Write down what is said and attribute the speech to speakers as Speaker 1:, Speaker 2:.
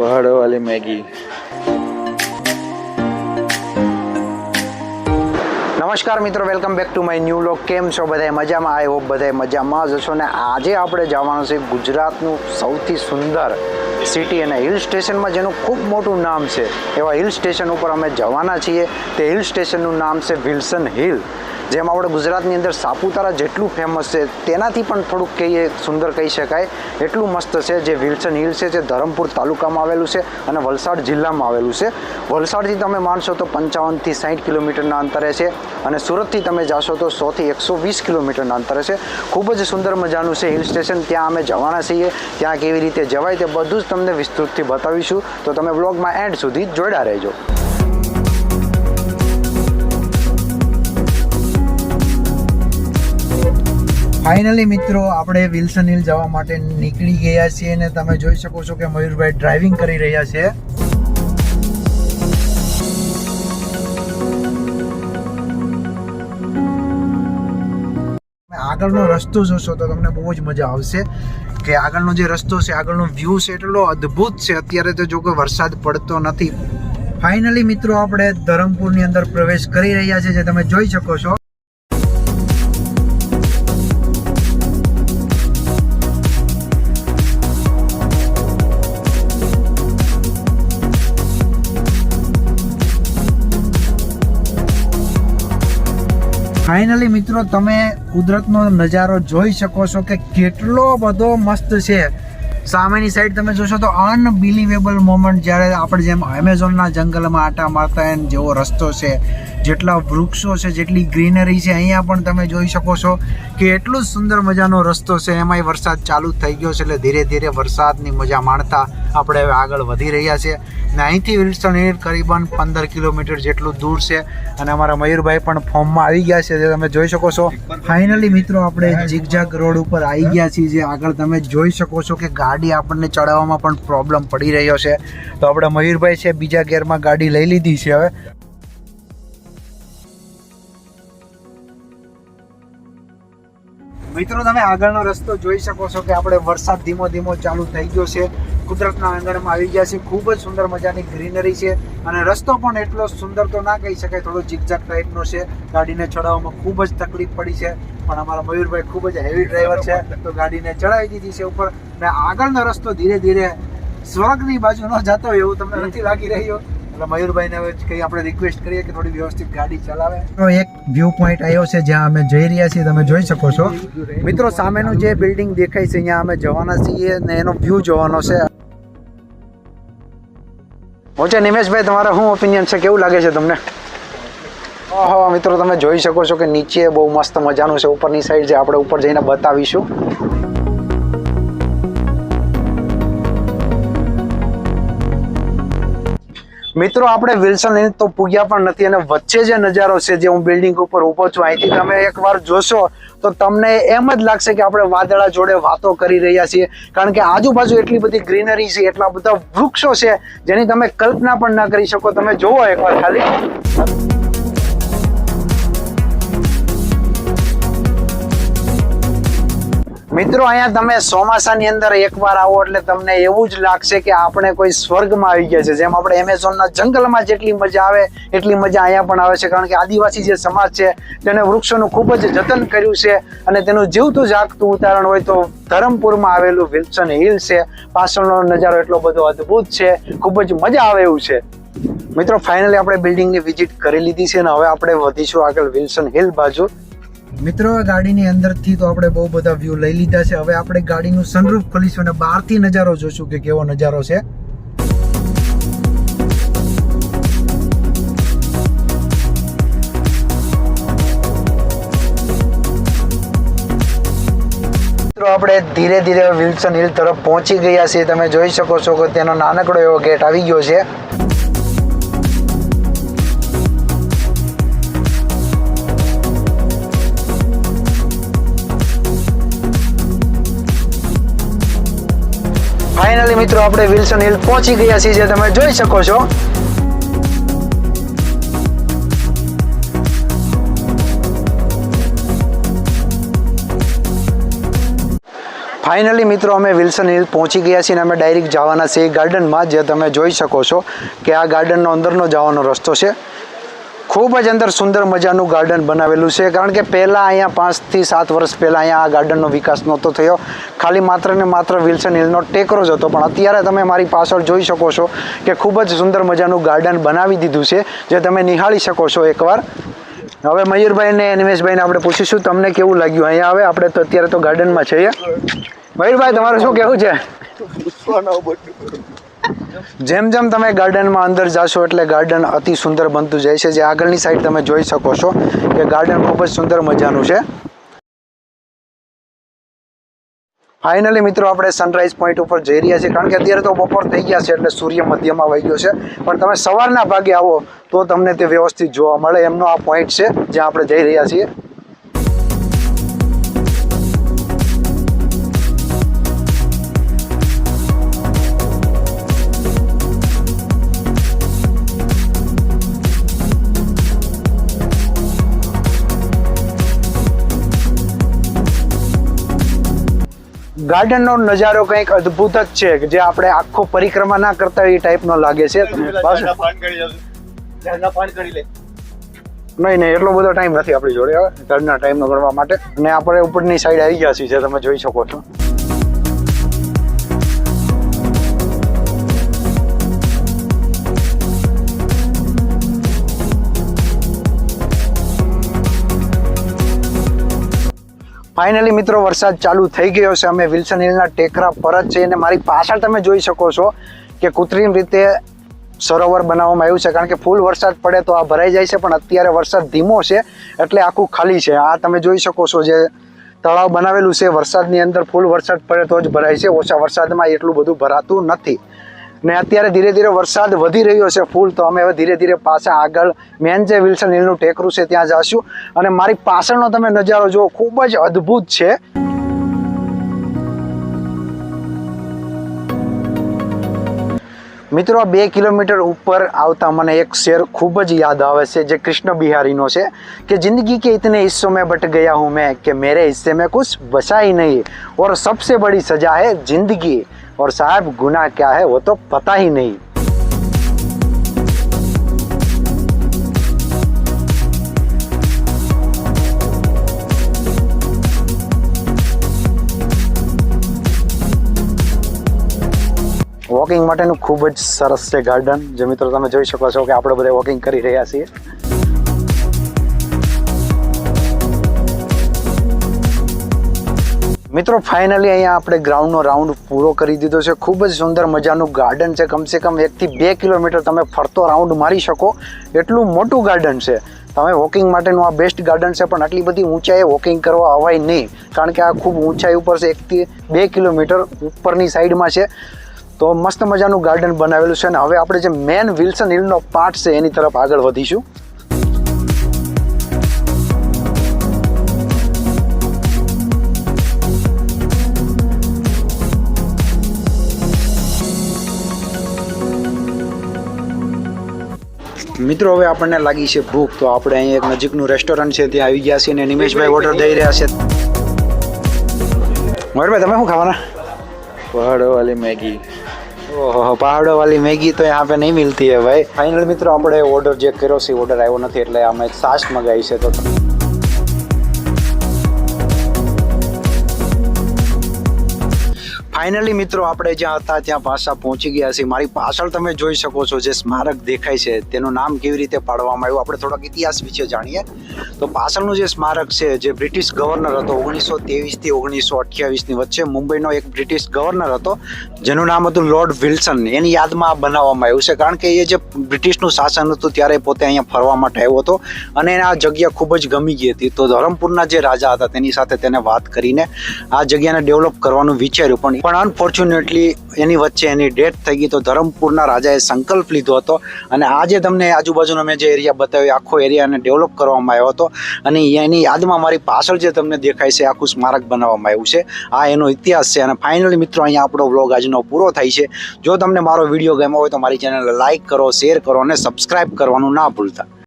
Speaker 1: पहाड़ों वाली मैगी।
Speaker 2: નમસ્કાર મિત્રો, welcome back to my new vlog. કેમ છો બધાય? મજામાં? આઈ હોપ બધાય મજામાં જ હશો. ને આજે આપણે જવાનું છે ગુજરાતનું સૌથી સુંદર સિટી અને હિલ સ્ટેશનમાં જેનું ખૂબ મોટું નામ છે એવા હિલ સ્ટેશન ઉપર અમે જવાના છીએ. તે હિલ સ્ટેશનનું નામ છે વિલ્સન હિલ. જેમ આપણે ગુજરાતની અંદર સાપુતારા જેટલું ફેમસ છે તેનાથી પણ થોડુંક કહીએ સુંદર કહી શકાય એટલું મસ્ત છે. જે વિલ્સન હિલ છે જે ધરમપુર તાલુકામાં આવેલું છે અને વલસાડ જિલ્લામાં આવેલું છે. વલસાડથી તમે માનશો તો 55 થી 60 કિલોમીટરના અંતરે છે અને સુરતથી તમે જાશો તો 100 થી 120 કિલોમીટરના અંતરે છે. ખૂબ જ સુંદર મજાનું છે હિલ સ્ટેશન. ત્યાં અમે જવાના છીએ. ત્યાં કેવી રીતે જવાય તે બધું જ તમને વિસ્તૃતથી બતાવીશું. તો તમે વ્લોગમાં એન્ડ સુધી જોડાયા રહેજો. ફાઇનલી મિત્રો, આપણે વિલ્સન હિલ જવા માટે નીકળી ગયા છીએ અને તમે જોઈ શકો છો કે મયુરભાઈ ડ્રાઇવિંગ કરી રહ્યા છે. આગળનો રસ્તો જોશો તો તમને બહુ જ મજા આવશે કે આગળનો જે રસ્તો છે, આગળનો વ્યૂ છે એટલો અદ્ભુત છે. અત્યારે તો જો કે વરસાદ પડતો નથી. ફાઇનલી મિત્રો, આપણે ધરમપુરની અંદર પ્રવેશ કરી રહ્યા છે જે તમે જોઈ શકો છો. ફાઇનલી મિત્રો, તમે કુદરતનો નજારો જોઈ શકો છો કે કેટલો બધો મસ્ત છે. સામેની સાઈડ તમે જોશો તો અનબિલીવેબલ મોમેન્ટ, જ્યારે આપણે જેમ એમેઝોનના જંગલમાં આટા મારતા હોય જેવો રસ્તો છે, જેટલા વૃક્ષો છે, જેટલી ગ્રીનરી છે, અહીંયા પણ તમે જોઈ શકો છો કે એટલું સુંદર મજાનો રસ્તો છે. એમાંય વરસાદ ચાલુ થઈ ગયો છે એટલે ધીરે ધીરે વરસાદની મજા માણતા આપણે હવે આગળ વધી રહ્યા છે. ને અહીંથી વિલ્સન હિલ કરીબન 15 કિલોમીટર જેટલું દૂર છે અને અમારા મયુરભાઈ પણ ફોર્મમાં આવી ગયા છે જે તમે જોઈ શકો છો. ફાઇનલી મિત્રો, આપણે ઝિગઝાગ રોડ ઉપર આવી ગયા છીએ. જે આગળ તમે જોઈ શકો છો કે ગાડી આપણને ચડાવવામાં પણ પ્રોબ્લેમ પડી રહ્યો છે. તો આપણે મયુરભાઈ છે બીજા ગેરમાં ગાડી લઈ લીધી છે. હવે મિત્રો, તમે આગળનો રસ્તો જોઈ શકો છો કે આપણે વરસાદ ધીમો ધીમો ચાલુ થઈ ગયો છે. કુદરતના આંગણમાં આવી ગયા છે. ખૂબ જ સુંદર મજાની ગ્રીનરી છે અને રસ્તો પણ એટલો સુંદર તો ના કહી શકાય, થોડો ઝિગઝાગ ટાઈપનો છે. ગાડીને ચડાવવામાં ખૂબ જ તકલીફ પડી છે, પણ અમારા મયુરભાઈ ખૂબ જ હેવી ડ્રાઈવર છે તો ગાડીને ચડાવી દીધી છે ઉપર. ને આગળનો રસ્તો ધીરે ધીરે સ્વર્ગની બાજુ ન જતો હોય એવું તમને નથી લાગી રહ્યો. મયુરભાઈને હવે કઈ આપણે રિક્વેસ્ટ કરીએ કે થોડી વ્યવસ્થિત ગાડી ચલાવે. એક વ્યૂ પોઈન્ટ આવ્યો છે જ્યાં અમે જઈ રહ્યા છીએ, તમે જોઈ શકો છો. મિત્રો, સામેનું જે બિલ્ડિંગ દેખાય છે અહીંયા અમે જવાના છીએ ને એનો વ્યૂ જોવાનો છે. ઓકે નિમેશભાઈ, તમારા શું ઓપિનિયન છે? કેવું લાગે છે તમને? ઓહો મિત્રો, તમે જોઈ શકો છો કે નીચે બહુ મસ્ત મજાનું છે. ઉપરની સાઈડ જે આપણે ઉપર જઈને બતાવીશું. મિત્રો, આપણે વિલ્સન હિલ તો પૂગ્યા પણ નથી અને વચ્ચે જે નજારો છે, જે હું બિલ્ડિંગ ઉપર ઊભો છું, અહીંથી તમે એકવાર જોશો તો તમને એમ જ લાગશે કે આપણે વાદળા જોડે વાતો કરી રહ્યા છીએ. કારણ કે આજુબાજુ એટલી બધી ગ્રીનરી છે, એટલા બધા વૃક્ષો છે જેની તમે કલ્પના પણ ના કરી શકો. તમે જોવો એકવાર ખાલી. મિત્રો, અહીંયા તમે ચોમાસાની અંદર એકવાર આવો એટલે તમને એવું જ લાગશે કે આપણે કોઈ સ્વર્ગમાં આવી ગયા છે. જેમ આપણે એમેઝોનના જંગલમાં જેટલી મજા આવે એટલી મજા અહીંયા પણ આવે છે. કારણ કે આદિવાસી જે સમાજ છે તેને વૃક્ષોનું ખૂબ જ જતન કર્યું છે અને તેનું જીવતું જાગતું ઉદાહરણ હોય તો ધરમપુરમાં આવેલું વિલ્સન હિલ છે. પાછળનો નજારો એટલો બધો અદ્ભુત છે, ખૂબ જ મજા આવે એવું છે. મિત્રો, ફાઇનલી આપણે બિલ્ડિંગની વિઝિટ કરી લીધી છે અને હવે આપણે વધીશું આગળ વિલ્સન હિલ બાજુ. મિત્રો, ગાડીની અંદરથી તો આપણે બહુ બધા વ્યૂ લઈ લીધા છે. હવે આપણે ગાડીનું સનરૂફ ખોલીશું અને બહારથી નજારો જોશું કે કેવો નજારો છે. મિત્રો, આપણે ધીરે ધીરે વિલ્સન હિલ તરફ પહોંચી ગયા છીએ. તમે જોઈ શકો છો કે તેનો નાનકડો એવો ગેટ આવી ગયો છે. ફાઇનલી મિત્રો, આપણે વિલ્સન હિલ પહોંચી ગયા છીએ જે તમે જોઈ શકો છો. ફાઇનલી મિત્રો અમે વિલ્સન હિલ પહોંચી ગયા છીએ અને અમે ડાયરેક્ટ જવાના છે ગાર્ડનમાં, જે તમે જોઈ શકો છો કે આ ગાર્ડનનો અંદરનો જવાનો રસ્તો છે. ખૂબ જ અંદર સુંદર મજાનું ગાર્ડન બનાવેલું છે, કારણ કે પહેલાં અહીંયા 5 થી 7 વર્ષ પહેલાં અહીંયા આ ગાર્ડનનો વિકાસ નહોતો થયો. ખાલી માત્ર ને માત્ર વિલ્સન હિલનો ટેકરો જ હતો. પણ અત્યારે તમે મારી પાછળ જોઈ શકો છો કે ખૂબ જ સુંદર મજાનું ગાર્ડન બનાવી દીધું છે, જે તમે નિહાળી શકો છો એકવાર. હવે મયુરભાઈ ને નિમેશભાઈને આપણે પૂછીશું તમને કેવું લાગ્યું અહીંયા. હવે આપણે તો અત્યારે તો ગાર્ડનમાં છીએ. મયુરભાઈ, તમારું શું કહેવું છે? જેમ જેમ તમે ગાર્ડનમાં અંદર જાશો એટલે ગાર્ડન અતિ સુંદર બનતું જાય છે. જે આગળની સાઈડ તમે જોઈ શકો છો કે ગાર્ડન ખૂબ જ સુંદર મજાનું છે. ફાઇનલી મિત્રો આપણે સનરાઈઝ પોઈન્ટ ઉપર જઈ રહ્યા છીએ, કારણ કે અત્યારે તો બપોર થઈ ગયા છે એટલે સૂર્ય મધ્યમાં વહી ગયો છે. પણ તમે સવારના ભાગે આવો તો તમને તે વ્યવસ્થિત જોવા મળે એમનો આ પોઈન્ટ છે જ્યાં આપણે જઈ રહ્યા છીએ. ગાર્ડનનો નજારો કંઈક અદ્ભુત જ છે, જે આપણે આખો પરિક્રમા ના કરતા એ ટાઈપનો લાગે છે. નહીં એટલો બધો ટાઈમ નથી આપણી જોડે હવે ઘરના ટાઈમનો ગણવા માટે. અને આપણે ઉપરની સાઈડ આવી ગયા છીએ, જે તમે જોઈ શકો છો. ફાઇનલી મિત્રો વરસાદ ચાલુ થઈ ગયો છે. અમે વિલ્સન હિલના ટેકરા પર જ છે અને મારી પાછળ તમે જોઈ શકો છો કે કૃત્રિમ રીતે સરોવર બનાવવામાં આવ્યું છે, કારણ કે ફૂલ વરસાદ પડે તો આ ભરાઈ જાય છે. પણ અત્યારે વરસાદ ધીમો છે એટલે આખું ખાલી છે. આ તમે જોઈ શકો છો જે તળાવ બનાવેલું છે, વરસાદની અંદર ફૂલ વરસાદ પડે તો જ ભરાય છે. ઓછા વરસાદમાં એટલું બધું ભરાતું નથી. ને અત્યારે ધીરે ધીરે વરસાદ વધી રહ્યો છે ફૂલ, તો અમે હવે ધીરે ધીરે પાછા આગળ મેન જે વિલ્સન હિલનું ટેકરું છે ત્યાં જઈશું. અને મારી પાછળનો તમે નજારો જુઓ, ખૂબ જ અદ્ભુત છે. મિત્રો 2 કિલોમીટર ઉપર આવતા મને એક શેર ખૂબ જ યાદ આવે છે, જે કૃષ્ણ બિહારીનો છે કે જિંદગી કે ઇતને હિસ્સોं में बट गया हूँ मैं कि मेरे हिस्से में कुछ बचा ही नहीं और सबसे बड़ी सजा है जिंदगी और साहब गुनाह क्या है वो तो पता ही नहीं. વોકિંગ માટેનું ખૂબ જ સરસ છે ગાર્ડન, જે મિત્રો તમે જોઈ શકો છો કે આપણે બધા વોકિંગ કરી રહ્યા છીએ. મિત્રો ફાઇનલી અહીંયા આપણે ગ્રાઉન્ડનો રાઉન્ડ પૂરો કરી દીધો છે. ખૂબ જ સુંદર મજાનું ગાર્ડન છે. કમસે કમ 1 થી 2 કિલોમીટર તમે ફરતો રાઉન્ડ મારી શકો એટલું મોટું ગાર્ડન છે. તમે વોકિંગ માટેનું આ બેસ્ટ ગાર્ડન છે. પણ આટલી બધી ઊંચાઈએ વોકિંગ કરવા અવાય નહીં, કારણ કે આ ખૂબ ઊંચાઈ ઉપર છે. 1 થી 2 કિલોમીટર ઉપરની સાઈડમાં છે. તો મસ્ત મજાનું ગાર્ડન બનાવેલું છે. અને હવે આપણે જે મેન વિલ્સન હિલનો પાર્ટ છે એની તરફ આગળ વધીશું. મિત્રો હવે આપણને લાગી છે ભૂખ, તો આપણે અહીં એક નજીકનું રેસ્ટોરન્ટ છે ત્યાં આવી ગયા છીએ અને નિમેશભાઈ ઓર્ડર દઈ રહ્યા છે. મયુરભાઈ, તમે શું ખાવાના?
Speaker 1: पहाड़ों वाली मैगी.
Speaker 2: ઓહો, પહાડો વાલી મેગી તો यहाँ पे नहीं मिलती है भाई. ફાઇનલ મિત્રો આપણે ઓર્ડર જે કર્યો છે ઓર્ડર આવ્યો નથી, એટલે અમે છાશ મંગાવી છે. તો ફાઇનલી મિત્રો આપણે જ્યાં હતા ત્યાં પાછા પહોંચી ગયા છીએ. મારી પાછળ તમે જોઈ શકો છો જે સ્મારક દેખાય છે તેનું નામ કેવી રીતે પાડવામાં આવ્યું. આપણે થોડોક ઇતિહાસ વિશે જાણીએ. તો પાછળનું જે સ્મારક છે, જે બ્રિટિશ ગવર્નર હતો 1923 થી 1928 ની વચ્ચે મુંબઈનો એક બ્રિટિશ ગવર્નર હતો, જેનું નામ હતું લોર્ડ વિલ્સન, એની યાદમાં બનાવવામાં આવ્યું છે. કારણ કે એ જે બ્રિટિશનું શાસન હતું ત્યારે પોતે અહીંયા ફરવા માટે આવ્યો હતો અને એને આ જગ્યા ખૂબ જ ગમી ગઈ હતી. તો ધરમપુરના જે રાજા હતા તેની સાથે તેને વાત કરીને આ જગ્યાને ડેવલપ કરવાનું વિચાર્યું. પણ અનફોર્ચ્યુનેટલી એની વચ્ચે એની ડેથ થઈ ગઈ. તો ધરમપુરના રાજાએ સંકલ્પ લીધો હતો અને આજે તમને આજુબાજુનો મેં જે એરિયા બતાવ્યો, આખો એરિયાને ડેવલપ કરવામાં આવ્યો હતો. અને એની યાદમાં મારી પાછળ જે તમને દેખાય છે આખું સ્મારક બનાવવામાં આવ્યું છે. આ એનો ઇતિહાસ છે. અને ફાઇનલી મિત્રો અહીંયા આપણો વ્લોગ આજનો પૂરો થાય છે. જો તમને મારો વિડીયો ગમ્યો હોય તો મારી ચેનલને લાઇક કરો, શેર કરો અને સબસ્ક્રાઈબ કરવાનું ના ભૂલતા.